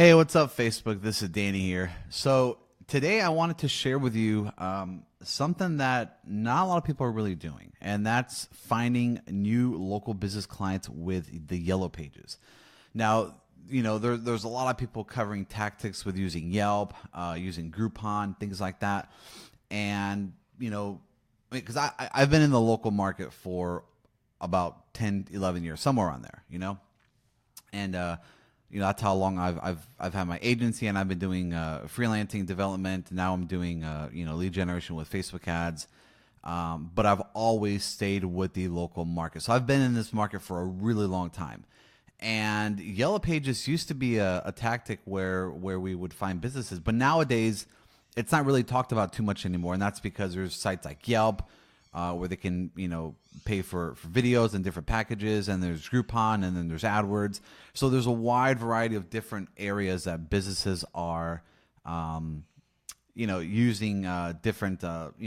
Hey, what's up, Facebook? This is Danny here. So today I wanted to share with you something that not a lot of people are really doing, and that's finding new local business clients with the Yellow Pages. Now, there's a lot of people covering tactics with using Yelp, using Groupon, things like that. And, because I've been in the local market for about 10, 11 years, somewhere around there, and that's how long I've had my agency, and I've been doing freelancing development. Now I'm doing lead generation with Facebook ads, but I've always stayed with the local market. So I've been in this market for a really long time. And Yellow Pages used to be a tactic where we would find businesses, but nowadays it's not really talked about too much anymore, and that's because there's sites like Yelp, where they can, pay for videos and different packages, and there's Groupon, and then there's AdWords. So there's a wide variety of different areas that businesses are, using different,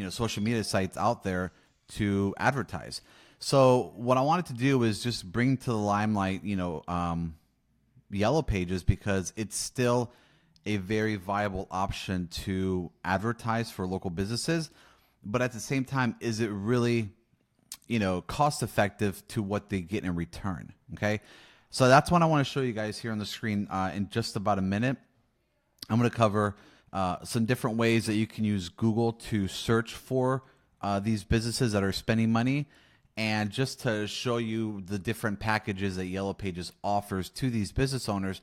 social media sites out there to advertise. So what I wanted to do is just bring to the limelight, Yellow Pages, because it's still a very viable option to advertise for local businesses. But at the same time, is it really, cost effective to what they get in return? Okay. So that's what I want to show you guys here on the screen in just about a minute. I'm going to cover some different ways that you can use Google to search for these businesses that are spending money, and just to show you the different packages that Yellow Pages offers to these business owners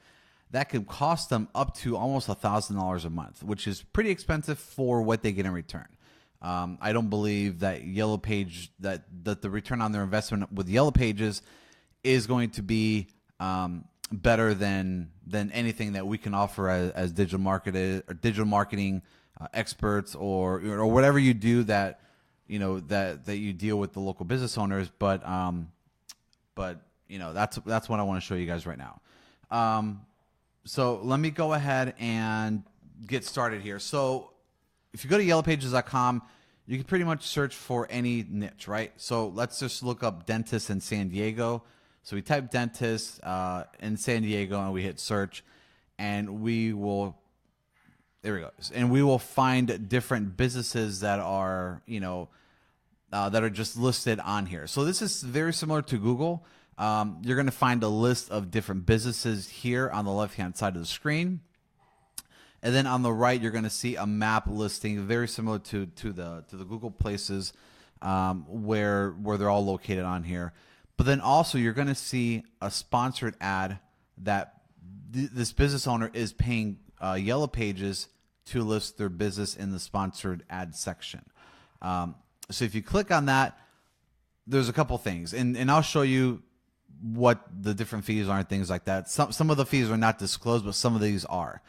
that could cost them up to almost $1,000 a month, which is pretty expensive for what they get in return. I don't believe that Yellow Page that the return on their investment with Yellow Pages is going to be better than anything that we can offer as digital marketing experts or whatever you do that you deal with the local business owners. But that's what I want to show you guys right now. So let me go ahead and get started here. So if you go to YellowPages.com, you can pretty much search for any niche, right? So let's just look up dentist in San Diego. So we type dentist in San Diego and we hit search, and there we go. And we will find different businesses that are, that are just listed on here. So this is very similar to Google. You're going to find a list of different businesses here on the left-hand side of the screen. And then on the right, you're going to see a map listing, very similar to the Google places where they're all located on here. But then also you're going to see a sponsored ad that this business owner is paying Yellow Pages to list their business in the sponsored ad section. So if you click on that, there's a couple things, and I'll show you what the different fees are and things like that. Some of the fees are not disclosed, but some of these are.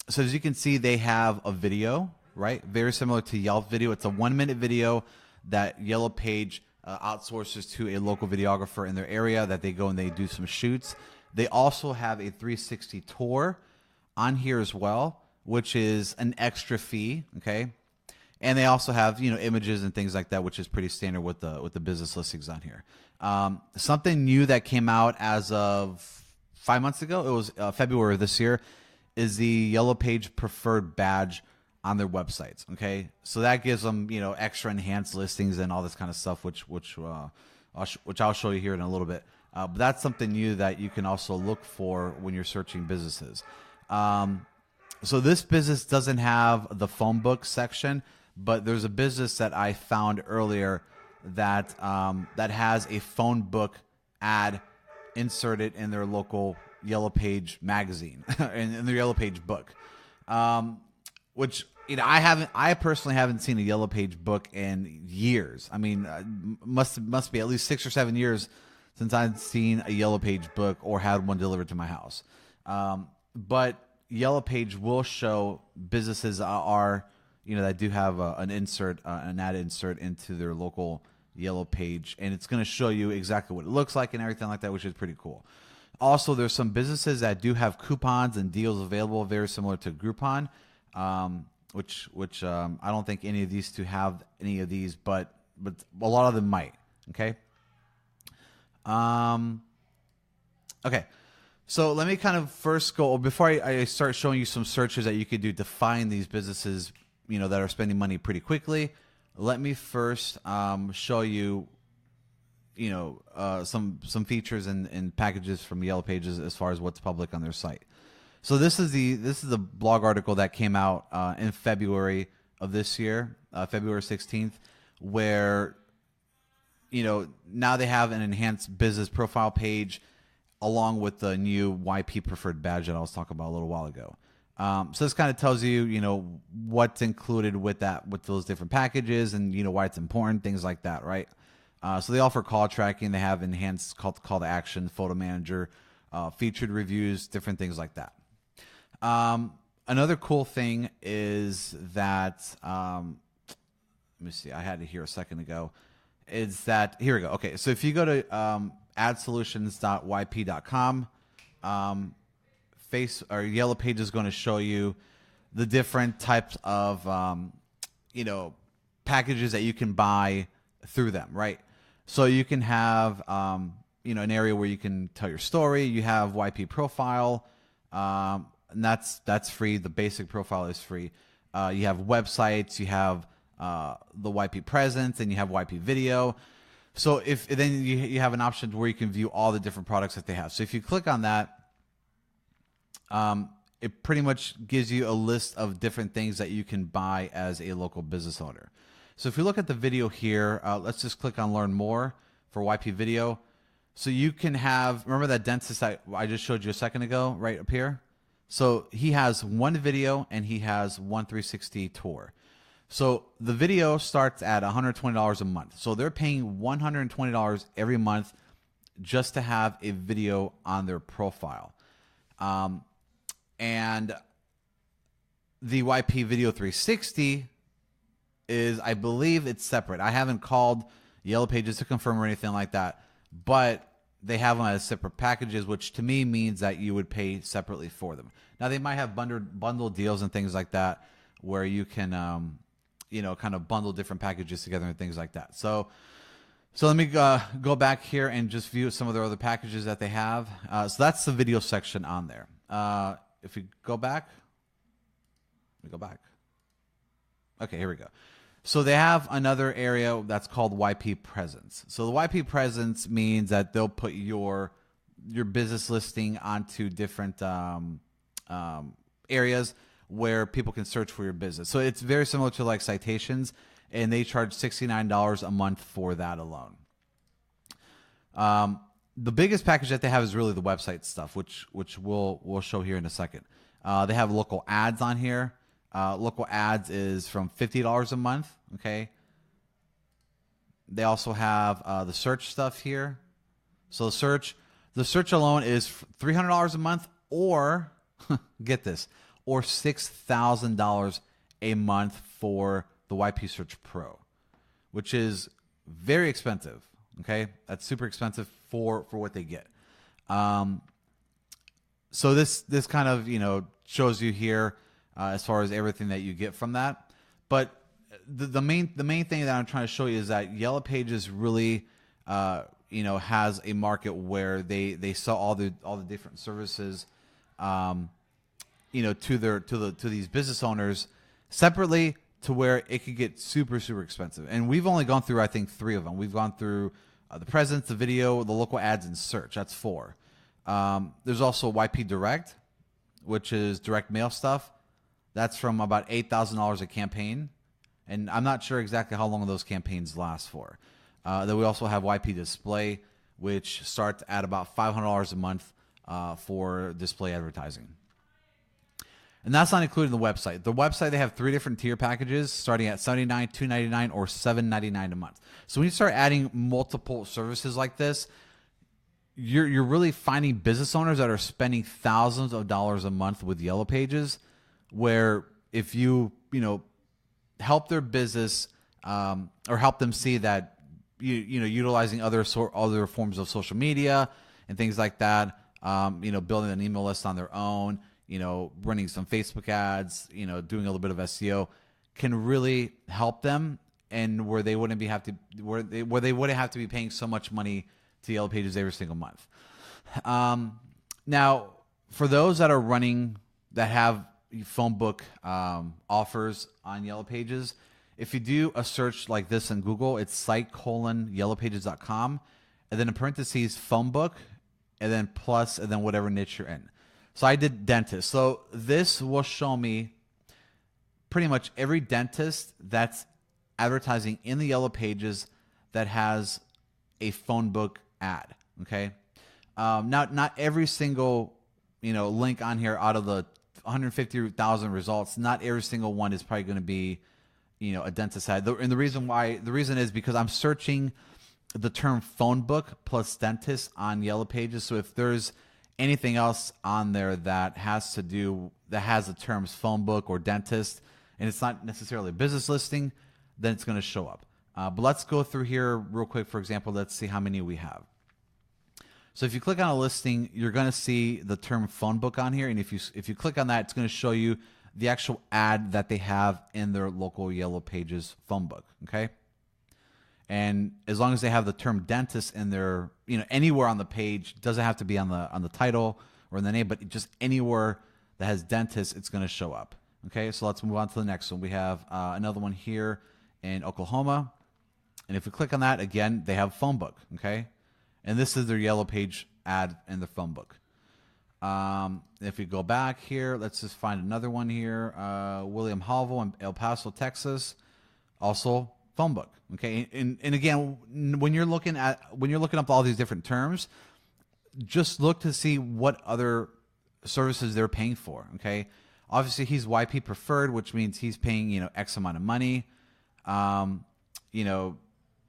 So as you can see, they have a video, right? Very similar to Yelp video. It's a 1-minute video that Yellow Page outsources to a local videographer in their area, that they go and they do some shoots. They also have a 360 tour on here as well, which is an extra fee, okay? And they also have, images and things like that, which is pretty standard with the business listings on here. Something new that came out as of 5 months ago, it was February of this year, is the Yellow Page preferred badge on their websites. Okay, so that gives them extra enhanced listings and all this kind of stuff, which I'll show you here in a little bit. But that's something new that you can also look for when you're searching businesses. So this business doesn't have the phone book section, but there's a business that I found earlier that has a phone book ad inserted in their local Yellow Page magazine in their Yellow Page book, which I personally haven't seen a Yellow Page book in years. I mean, must be at least 6 or 7 years since I've seen a Yellow Page book or had one delivered to my house. But Yellow Page will show businesses that do have an ad insert into their local Yellow Page, and it's going to show you exactly what it looks like and everything like that, which is pretty cool. Also, there's some businesses that do have coupons and deals available, very similar to Groupon, which I don't think any of these two have any of these, but a lot of them might. Okay. Okay. So let me kind of first go, before I start showing you some searches that you could do to find these businesses, that are spending money pretty quickly. Let me first show you, some features and packages from Yellow Pages as far as what's public on their site. So this is the blog article that came out in February of this year, February 16th, where now they have an enhanced business profile page along with the new YP preferred badge that I was talking about a little while ago. So this kind of tells you, what's included with those different packages and, why it's important, things like that, right? So they offer call tracking. They have enhanced call to action, photo manager, featured reviews, different things like that. Another cool thing is that, let me see, I had it here a second ago, is that, here we go. Okay, so if you go to adsolutions.yp.com, Yellow Page is going to show you the different types of, packages that you can buy through them, right? So you can have, an area where you can tell your story. You have YP profile, and that's free. The basic profile is free. You have websites. You have the YP presence, and you have YP video. So then you have an option where you can view all the different products that they have. So if you click on that, it pretty much gives you a list of different things that you can buy as a local business owner. So if you look at the video here, let's just click on Learn More for YP Video. So you can have, remember that dentist I just showed you a second ago, right up here? So he has one video and he has one 360 tour. So the video starts at $120 a month. So they're paying $120 every month just to have a video on their profile. And the YP Video 360 is, I believe it's separate. I haven't called Yellow Pages to confirm or anything like that, but they have them as separate packages, which to me means that you would pay separately for them. Now they might have bundled deals and things like that where you can, kind of bundle different packages together and things like that. So let me go back here and just view some of their other packages that they have. So that's the video section on there. If we go back, Okay, here we go. So they have another area that's called YP Presence. So the YP Presence means that they'll put your business listing onto different areas where people can search for your business. So it's very similar to like Citations, and they charge $69 a month for that alone. The biggest package that they have is really the website stuff, which we'll show here in a second. They have local ads on here. Local ads is from $50 a month. Okay. They also have the search stuff here. So the search alone is $300 a month, or get this, or $6,000 a month for the YP Search Pro, which is very expensive. Okay, that's super expensive for what they get. So this kind of shows you here as far as everything that you get from that. But the main thing that I'm trying to show you is that Yellow Pages really has a market where they sell all the different services to these business owners separately, to where it could get super, super expensive. And we've only gone through, I think, 3 of them. We've gone through the presence, the video, the local ads, and search. That's 4. There's also YP Direct, which is direct mail stuff. That's from about $8,000 a campaign. And I'm not sure exactly how long those campaigns last for. Then we also have YP Display, which starts at about $500 a month for display advertising. And that's not including the website. The website, they have 3 different tier packages starting at $79, $299, or $799 a month. So when you start adding multiple services like this, you're really finding business owners that are spending thousands of dollars a month with Yellow Pages, where if you help their business or help them see that utilizing other forms of social media and things like that, building an email list on their own, running some Facebook ads, doing a little bit of SEO, can really help them, and where they wouldn't have to be paying so much money to Yellow Pages every single month. Now, for those that are running, that have phone book offers on Yellow Pages, if you do a search like this in Google, it's site:/yellowpages.com, and then in parentheses, phone book, and then plus, and then whatever niche you're in. So I did dentist. So this will show me pretty much every dentist that's advertising in the Yellow Pages that has a phone book ad. Okay. Not every single, link on here out of the 150,000 results, not every single one is probably going to be, a dentist ad. And the reason is because I'm searching the term phone book plus dentist on Yellow Pages. So if there's anything else on there that has the terms phone book or dentist, and it's not necessarily a business listing, then it's going to show up. But let's go through here real quick. For example, let's see how many we have. So if you click on a listing, you're going to see the term phone book on here. And if you click on that, it's going to show you the actual ad that they have in their local Yellow Pages phone book. Okay. And as long as they have the term dentist in their, anywhere on the page, doesn't have to be on the title or in the name, but just anywhere that has dentist, it's going to show up. Okay. So let's move on to the next one. We have another one here in Oklahoma. And if we click on that, again, they have phone book. Okay. And this is their Yellow Page ad in the phone book. If we go back here, let's just find another one here. William Halvo in El Paso, Texas, also phone book. Okay, and again, when you're looking up all these different terms, just look to see what other services they're paying for. Okay, obviously he's YP preferred, which means he's paying X amount of money.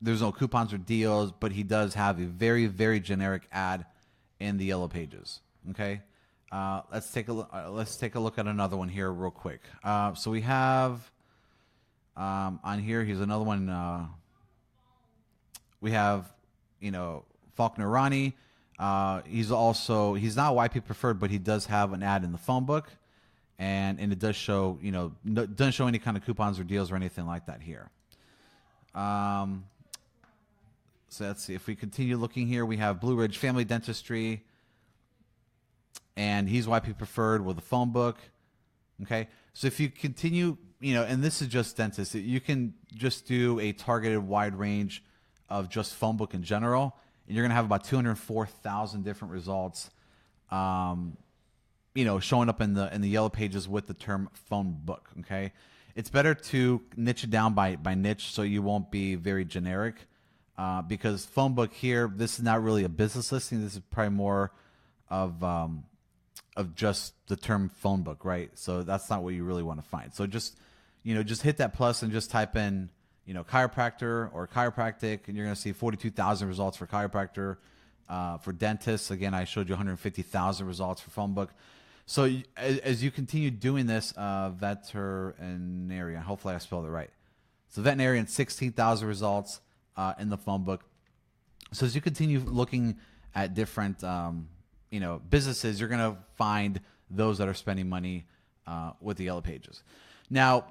There's no coupons or deals, but he does have a very, very generic ad in the Yellow Pages. Okay, let's take a look at another one here real quick. So we have on here. Here's another one. We have Faulkner Ronnie. He's not YP preferred, but he does have an ad in the phone book, and it does show doesn't show any kind of coupons or deals or anything like that here. So let's see. If we continue looking here, we have Blue Ridge Family Dentistry, and he's YP preferred with a phone book. Okay. So if you continue, and this is just dentist, you can just do a targeted wide range of just phone book in general, and you're going to have about 204,000 different results, showing up in the Yellow Pages with the term phone book. Okay. It's better to niche it down by niche so you won't be very generic. Because phone book here, this is not really a business listing. This is probably more of just the term phone book, right? So that's not what you really want to find. So just hit that plus and just type in, chiropractor or chiropractic, and you're going to see 42,000 results for chiropractor. For dentists, again, I showed you 150,000 results for phone book. So as you continue doing this, veterinarian, hopefully I spelled it right. So veterinarian, 16,000 results. In the phone book. So as you continue looking at different, businesses, you're going to find those that are spending money with the Yellow Pages. Now,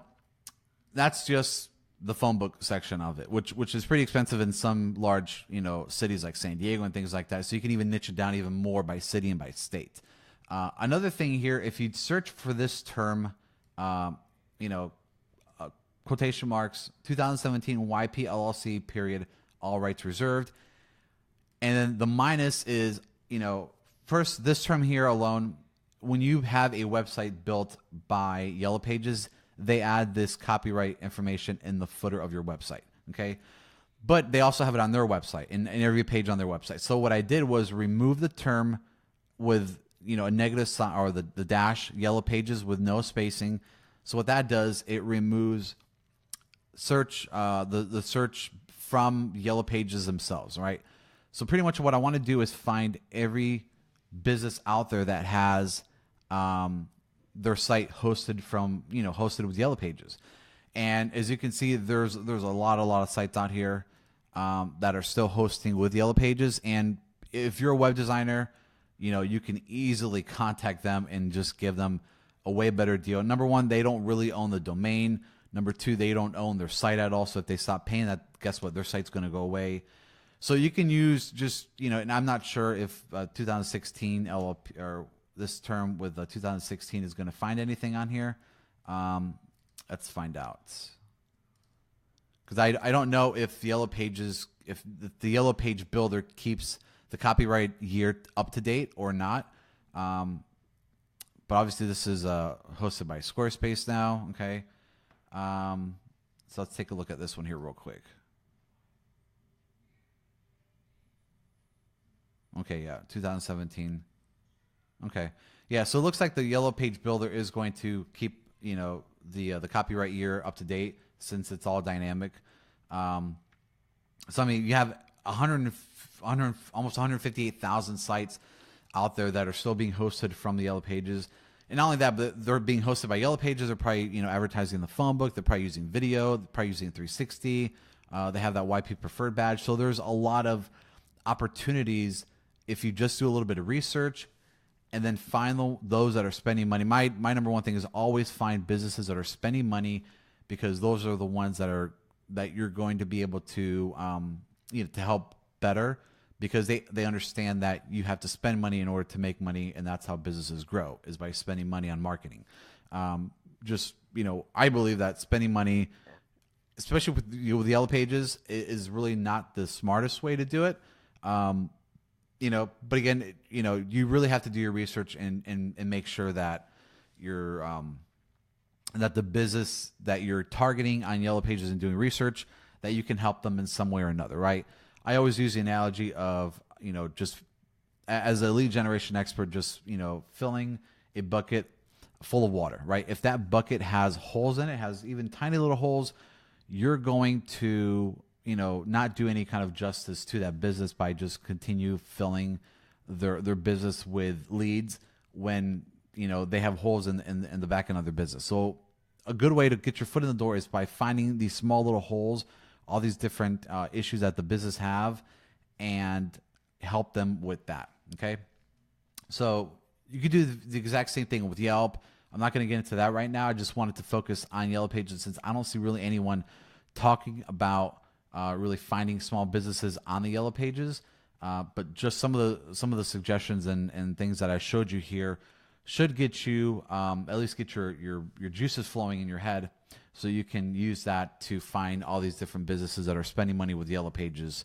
that's just the phone book section of it, which is pretty expensive in some large, cities like San Diego and things like that. So you can even niche it down even more by city and by state. Another thing here, if you search for this term, quotation marks, 2017 YP LLC period, all rights reserved. And then the minus is, first, this term here alone, when you have a website built by Yellow Pages, they add this copyright information in the footer of your website. Okay. But they also have it on their website, in every page on their website. So what I did was remove the term with, a negative sign or the dash, Yellow Pages with no spacing. So what that does, it removes search the search from Yellow Pages themselves, right? So pretty much what I want to do is find every business out there that has their site hosted with Yellow Pages. And as you can see, there's a lot of sites out here that are still hosting with Yellow Pages. And if you're a web designer, you can easily contact them and just give them a way better deal. Number one, they don't really own the domain. Number two, they don't own their site at all. So if they stop paying that, guess what? Their site's going to go away. So you can use just, and I'm not sure if 2016 LLP or this term with 2016 is going to find anything on here. Let's find out. Because I don't know if the YellowPages, if the Yellow Page builder keeps the copyright year up to date or not. But obviously this is hosted by Squarespace now. Okay. So let's take a look at this one here real quick. Okay, yeah, 2017. Okay, yeah. So it looks like the Yellow Page builder is going to keep, the copyright year up to date since it's all dynamic. So I mean, you have 100 almost 158,000 sites out there that are still being hosted from the Yellow Pages. And not only that, but they're being hosted by Yellow Pages. They're probably, advertising in the phone book. They're probably using video. They're probably using 360. They have that YP preferred badge. So there's a lot of opportunities if you just do a little bit of research and then find those that are spending money. My number one thing is always find businesses that are spending money, because those are the ones that you're going to be able to to help better, because they understand that you have to spend money in order to make money, and that's how businesses grow, is by spending money on marketing. I believe that spending money, especially with the Yellow Pages, is really not the smartest way to do it. But again, you really have to do your research and make sure that you're that the business that you're targeting on Yellow Pages and doing research, that you can help them in some way or another, right? I always use the analogy of, just as a lead generation expert, just, filling a bucket full of water, right? If that bucket has holes in it, has even tiny little holes, you're going to, not do any kind of justice to that business by just continue filling their business with leads when, they have holes in the back end of their business. So a good way to get your foot in the door is by finding these small little holes, all these different issues that the business have, and help them with that. Okay. So you could do the exact same thing with Yelp. I'm not going to get into that right now. I just wanted to focus on Yellow Pages, since I don't see really anyone talking about really finding small businesses on the Yellow Pages. But just some of the suggestions and things that I showed you here should get you at least get your juices flowing in your head, so you can use that to find all these different businesses that are spending money with Yellow Pages.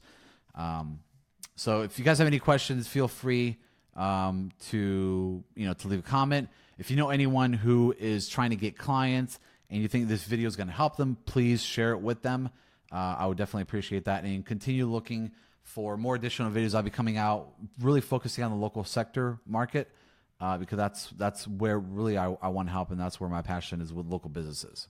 So if you guys have any questions, feel free to leave a comment. If you know anyone who is trying to get clients and you think this video is going to help them, please share it with them. I would definitely appreciate that. And continue looking for more additional videos. I'll be coming out really focusing on the local sector market, because that's where really I want to help, and that's where my passion is, with local businesses.